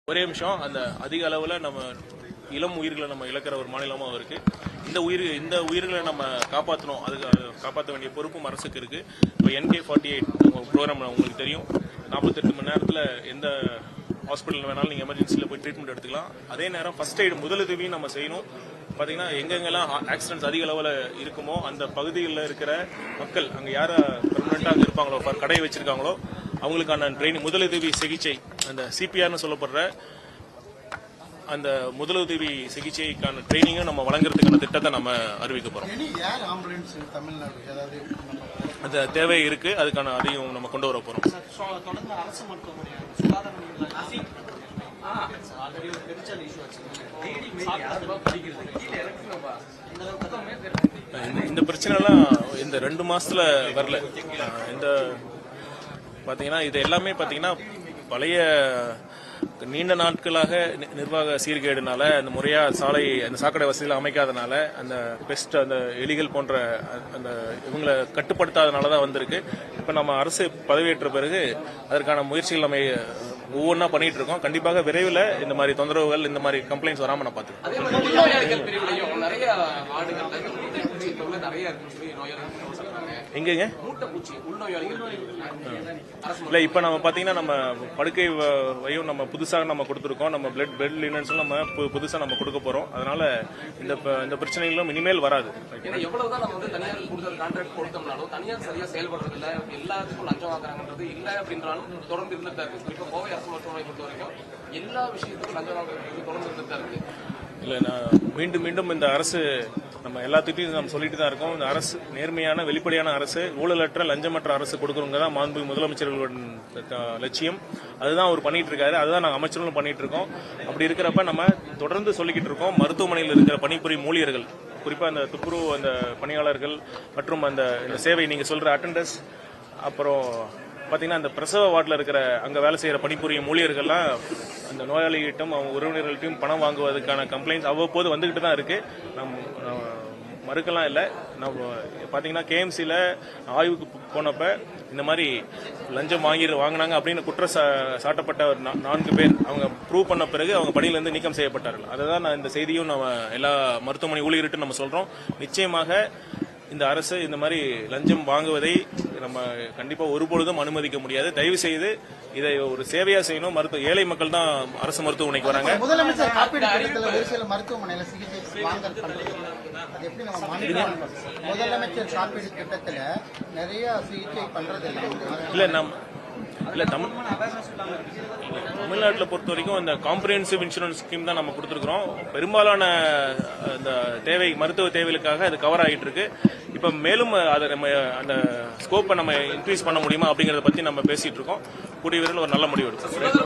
ஒரே நிமிஷம். அந்த அதிக அளவில் நம்ம இளம் உயிர்களை நம்ம இழக்கிற ஒரு மாநிலமாக இருக்கு. இந்த உயிர்களை நம்ம காப்பாற்றணும். அதுக்கு காப்பாற்ற வேண்டிய பொறுப்பும் அரசுக்கு இருக்கு. இப்போ NK48 ப்ரோக்ராம் உங்களுக்கு தெரியும். 48 மணி நேரத்தில் எந்த ஹாஸ்பிட்டல் வேணாலும் நீங்கள் எமர்ஜென்சியில் போய் ட்ரீட்மெண்ட் எடுத்துக்கலாம். அதே நேரம் ஃபர்ஸ்ட் எய்டு முதலுதவியும் நம்ம செய்யணும். பார்த்தீங்கன்னா எங்கெங்கெல்லாம் ஆக்சிடென்ட்ஸ் அதிக அளவில் இருக்குமோ அந்த பகுதிகளில் இருக்கிற மக்கள் அங்கே யார் பெர்மனெண்ட்டாக அங்கே இருப்பாங்களோ, கடை வச்சிருக்காங்களோ அவங்களுக்கான ட்ரைனிங் முதலுதவி சிகிச்சை, அந்த CPRனு சொல்லப்படுற அந்த முதலுதவி சிகிச்சைக்கான ட்ரைனிங்கும் நம்ம வழங்குறதுக்கான திட்டத்தை நம்ம அறிவிக்க போறோம். அந்த தேவை இருக்கு, அதுக்கான அதையும் நம்ம கொண்டு வர போறோம். இந்த பிரச்சனை எல்லாம் இந்த 2 மாசத்துல வரல. இந்த பாத்தீங்கன்னா இது எல்லாமே பாத்தீங்கன்னா பழைய நீண்ட நாட்களாக நிர்வாக சீர்கேடுனால அந்த முறையா அந்த சாக்கடை வசதிகள் அமைக்காதனால அந்த பெஸ்ட் அந்த எலிகள் போன்ற அந்த இவங்களை கட்டுப்படுத்தாதனாலதான் வந்திருக்கு. இப்ப நம்ம அரசு பதவியேற்ற பிறகு அதற்கான முயற்சிகள் நம்ம ஒவ்வொன்றா பண்ணிட்டு இருக்கோம். கண்டிப்பாக விரைவில் இந்த மாதிரி தொந்தரவுகள், இந்த மாதிரி கம்ப்ளைண்ட்ஸ் வராம நான் பாத்துக்கிறேன். எங்கங்க இல்ல இப்ப நம்ம பாத்தீங்கன்னா நம்ம படுக்கை வையும் நம்ம புதுசாக நம்ம கொடுத்துருக்கோம். நம்ம பெட் லினன்ஸும் நம்ம புதுசா நம்ம கொடுக்க போறோம். அதனால இந்த பிரச்சனைகளும் இனிமேல் வராது. எவ்வளவுதான் நம்ம வந்து தனியார் கூடுதல் கான்ட்ராக்ட் கொடுத்தோம்னாலும் தனியார் சரியா செயல்படுறது இல்ல, எல்லாத்துக்கும் லஞ்சம் வாங்குறாங்கன்றது இல்ல அப்படின்றாலும் தொடர்ந்து இருந்துட்டு இருக்கு. இப்ப கோவை அரசு மருத்துவமனை பொறுத்த வரைக்கும் எல்லா விஷயத்துக்கும் லஞ்சம் வாங்குறது தொடர்ந்து இருந்துட்டு இருக்கு. இல்ல நான் மீண்டும் இந்த அரசு நம்ம எல்லாத்துட்டையும் நம்ம சொல்லிட்டு தான் இருக்கோம். இந்த அரசு நேர்மையான வெளிப்படையான அரசு, ஊழலற்ற லஞ்சமற்ற அரசு கொடுக்கறவங்க தான் மாண்பு முதலமைச்சர்களோட லட்சியம். அதுதான் அவர் பண்ணிட்டு இருக்காரு, அதுதான் நாங்கள் அமைச்சர்களும் பண்ணிட்டு இருக்கோம். அப்படி இருக்கிறப்ப நம்ம தொடர்ந்து சொல்லிக்கிட்டு இருக்கோம். மருத்துவமனையில் இருக்கிற பணிபுரியும் ஊழியர்கள், குறிப்பா அந்த துப்புரவு அந்த பணியாளர்கள் மற்றும் அந்த சேவை நீங்க சொல்ற அட்டெண்டர்ஸ், அப்புறம் பாத்தீங்கன்னா அந்த பிரசவ வார்டில் இருக்கிற அங்க வேலை செய்யற பணிபுரியும் ஊழியர்கள்லாம் அந்த நோயாளிகிட்டும் அவங்க உறவினர்கள்ட்டையும் பணம் வாங்குவதற்கான கம்ப்ளைண்ட்ஸ் அவ்வப்போது வந்துகிட்டு தான் இருக்கு. மறுக்கலாம் இல்லை. நம்ம பாத்தீங்கன்னா KMCல ஆய்வுக்கு போனப்ப இந்த மாதிரி லஞ்சம் வாங்கினாங்க அப்படின்னு குற்றம் சாட்டப்பட்ட 4 பேர் அவங்க ப்ரூவ் பண்ண பிறகு அவங்க பணியிலிருந்து நீக்கம் செய்யப்பட்டார்கள். அதுதான் நான் இந்த செய்தியும் நம்ம எல்லா மருத்துவமனை ஊழியர்கிட்ட நம்ம சொல்றோம். நிச்சயமாக இந்த அரசு இந்த மாதிரி லஞ்சம் வாங்குவதை நம்ம கண்டிப்பா ஒருபொழுதும் அனுமதிக்க முடியாது. தயவு செய்து இதை ஒரு சேவையா செய்யணும். ஏழை மக்கள் தான் அரசு மருத்துவமனைக்கு வராங்க. முதலமைச்சர் காப்பீடு திட்டத்தில் ஒரு சில மருத்துவமனையில சிகிச்சை முதலமைச்சர் காப்பீடு திட்டத்தில் நிறைய சிகிச்சை பண்றது இல்ல தமிழ்நாட்டில் பொறுத்த வரைக்கும் அந்த காம்ப்ரிஹென்சிவ் இன்சூரன்ஸ் ஸ்கீம் தான் நம்ம கொடுத்துருக்கிறோம். பெரும்பாலான அந்த மருத்துவ தேவைகளுக்காக அது கவர் ஆகிட்டு இருக்கு. இப்ப மேலும் அதை நம்ம அந்த ஸ்கோப்பை நம்ம இன்க்ரீஸ் பண்ண முடியுமா அப்படிங்கறத பத்தி நம்ம பேசிட்டு இருக்கோம். கூடிய விரைவில் ஒரு நல்ல முடிவு எடுக்கும்.